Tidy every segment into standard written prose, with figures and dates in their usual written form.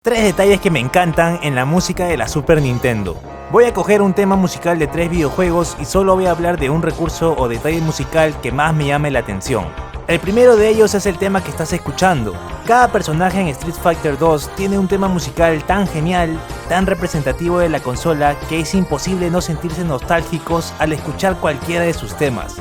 Tres detalles que me encantan en la música de la Super Nintendo. Voy a coger un tema musical de 3 videojuegos y solo voy a hablar de un recurso o detalle musical que más me llame la atención. El primero de ellos es el tema que estás escuchando. Cada personaje en Street Fighter 2 tiene un tema musical tan genial, tan representativo de la consola, que es imposible no sentirse nostálgicos al escuchar cualquiera de sus temas.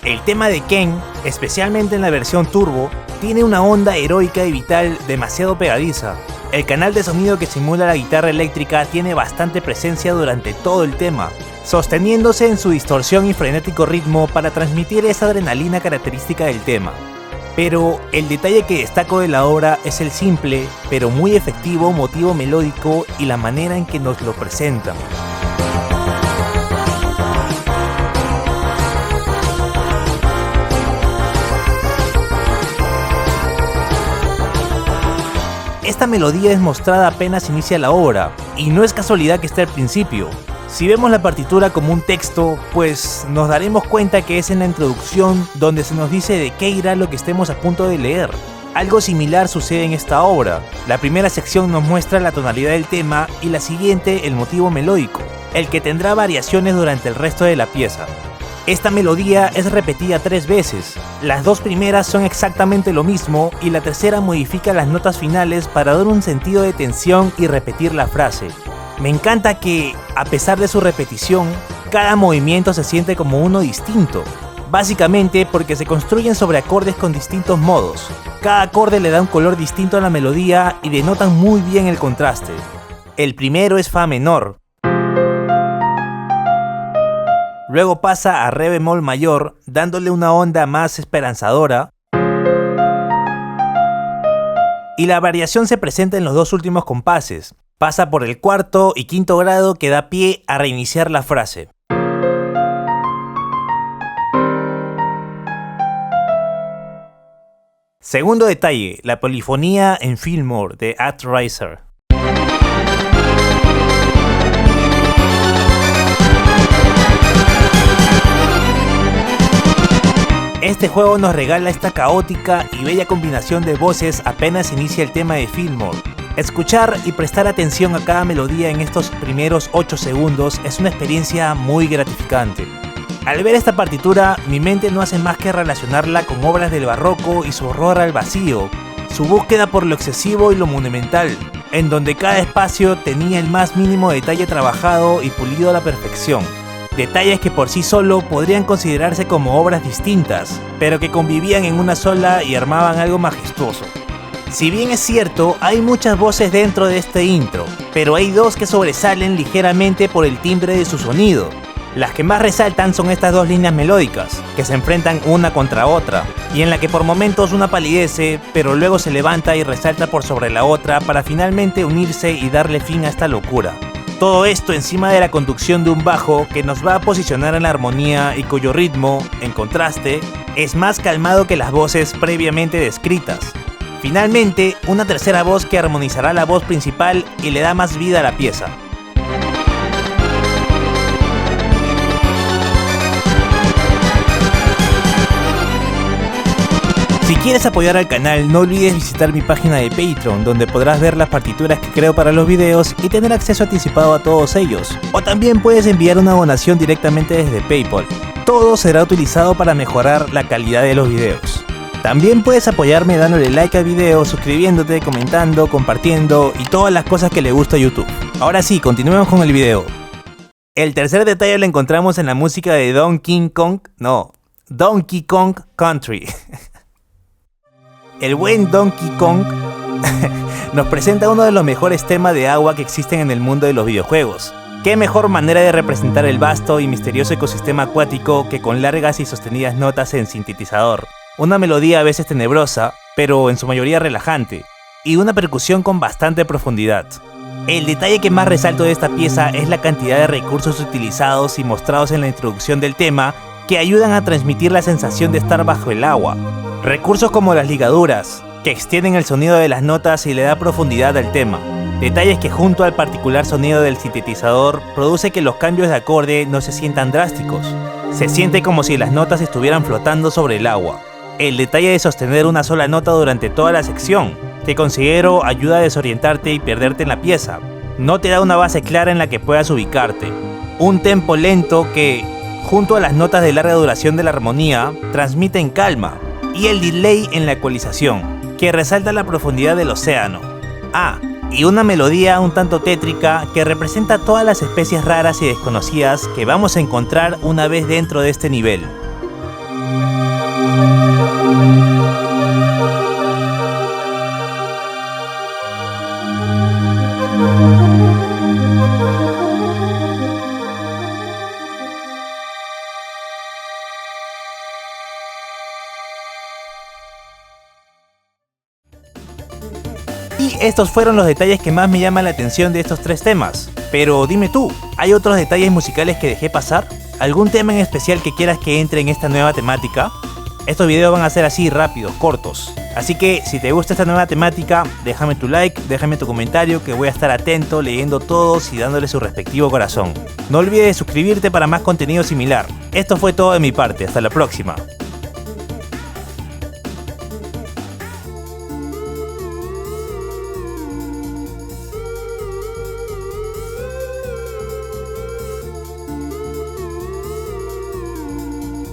El tema de Ken, especialmente en la versión Turbo, tiene una onda heroica y vital demasiado pegadiza. El canal de sonido que simula la guitarra eléctrica tiene bastante presencia durante todo el tema, sosteniéndose en su distorsión y frenético ritmo para transmitir esa adrenalina característica del tema. Pero el detalle que destaco de la obra es el simple, pero muy efectivo motivo melódico y la manera en que nos lo presentan. Esta melodía es mostrada apenas inicia la obra, y no es casualidad que esté al principio. Si vemos la partitura como un texto, pues nos daremos cuenta que es en la introducción donde se nos dice de qué irá lo que estemos a punto de leer. Algo similar sucede en esta obra. La primera sección nos muestra la tonalidad del tema y la siguiente el motivo melódico, el que tendrá variaciones durante el resto de la pieza. Esta melodía es repetida 3 veces, las 2 primeras son exactamente lo mismo y la tercera modifica las notas finales para dar un sentido de tensión y repetir la frase. Me encanta que, a pesar de su repetición, cada movimiento se siente como uno distinto, básicamente porque se construyen sobre acordes con distintos modos. Cada acorde le da un color distinto a la melodía y denotan muy bien el contraste. El primero es Fa menor. Luego pasa a Re bemol mayor, dándole una onda más esperanzadora. Y la variación se presenta en los 2 últimos compases. Pasa por el cuarto y quinto grado que da pie a reiniciar la frase. Segundo detalle, la polifonía en Fillmore de Actraiser. Este juego nos regala esta caótica y bella combinación de voces apenas inicia el tema de Fillmore. Escuchar y prestar atención a cada melodía en estos primeros 8 segundos es una experiencia muy gratificante. Al ver esta partitura, mi mente no hace más que relacionarla con obras del barroco y su horror al vacío, su búsqueda por lo excesivo y lo monumental, en donde cada espacio tenía el más mínimo detalle trabajado y pulido a la perfección. Detalles que por sí solo podrían considerarse como obras distintas, pero que convivían en una sola y armaban algo majestuoso. Si bien es cierto, hay muchas voces dentro de este intro, pero hay 2 que sobresalen ligeramente por el timbre de su sonido. Las que más resaltan son estas 2 líneas melódicas, que se enfrentan una contra otra, y en la que por momentos una palidece, pero luego se levanta y resalta por sobre la otra para finalmente unirse y darle fin a esta locura. Todo esto encima de la conducción de un bajo que nos va a posicionar en la armonía y cuyo ritmo, en contraste, es más calmado que las voces previamente descritas. Finalmente, una tercera voz que armonizará la voz principal y le da más vida a la pieza. Si quieres apoyar al canal, no olvides visitar mi página de Patreon, donde podrás ver las partituras que creo para los videos y tener acceso anticipado a todos ellos. O también puedes enviar una donación directamente desde PayPal. Todo será utilizado para mejorar la calidad de los videos. También puedes apoyarme dándole like al video, suscribiéndote, comentando, compartiendo y todas las cosas que le gusta a YouTube. Ahora sí, continuemos con el video. El tercer detalle lo encontramos en la música de Donkey Kong Country. El buen Donkey Kong nos presenta uno de los mejores temas de agua que existen en el mundo de los videojuegos. Qué mejor manera de representar el vasto y misterioso ecosistema acuático que con largas y sostenidas notas en sintetizador. Una melodía a veces tenebrosa, pero en su mayoría relajante, y una percusión con bastante profundidad. El detalle que más resalto de esta pieza es la cantidad de recursos utilizados y mostrados en la introducción del tema que ayudan a transmitir la sensación de estar bajo el agua. Recursos como las ligaduras, que extienden el sonido de las notas y le da profundidad al tema. Detalles que junto al particular sonido del sintetizador produce que los cambios de acorde no se sientan drásticos. Se siente como si las notas estuvieran flotando sobre el agua. El detalle de sostener una sola nota durante toda la sección, que considero ayuda a desorientarte y perderte en la pieza. No te da una base clara en la que puedas ubicarte. Un tempo lento que, junto a las notas de larga duración de la armonía, transmiten calma. Y el delay en la ecualización, que resalta la profundidad del océano. Y una melodía un tanto tétrica que representa todas las especies raras y desconocidas que vamos a encontrar una vez dentro de este nivel. Y estos fueron los detalles que más me llaman la atención de estos 3 temas. Pero dime tú, ¿hay otros detalles musicales que dejé pasar? ¿Algún tema en especial que quieras que entre en esta nueva temática? Estos videos van a ser así rápidos, cortos. Así que si te gusta esta nueva temática, déjame tu like, déjame tu comentario, que voy a estar atento leyendo todos y dándole su respectivo corazón. No olvides suscribirte para más contenido similar. Esto fue todo de mi parte, hasta la próxima.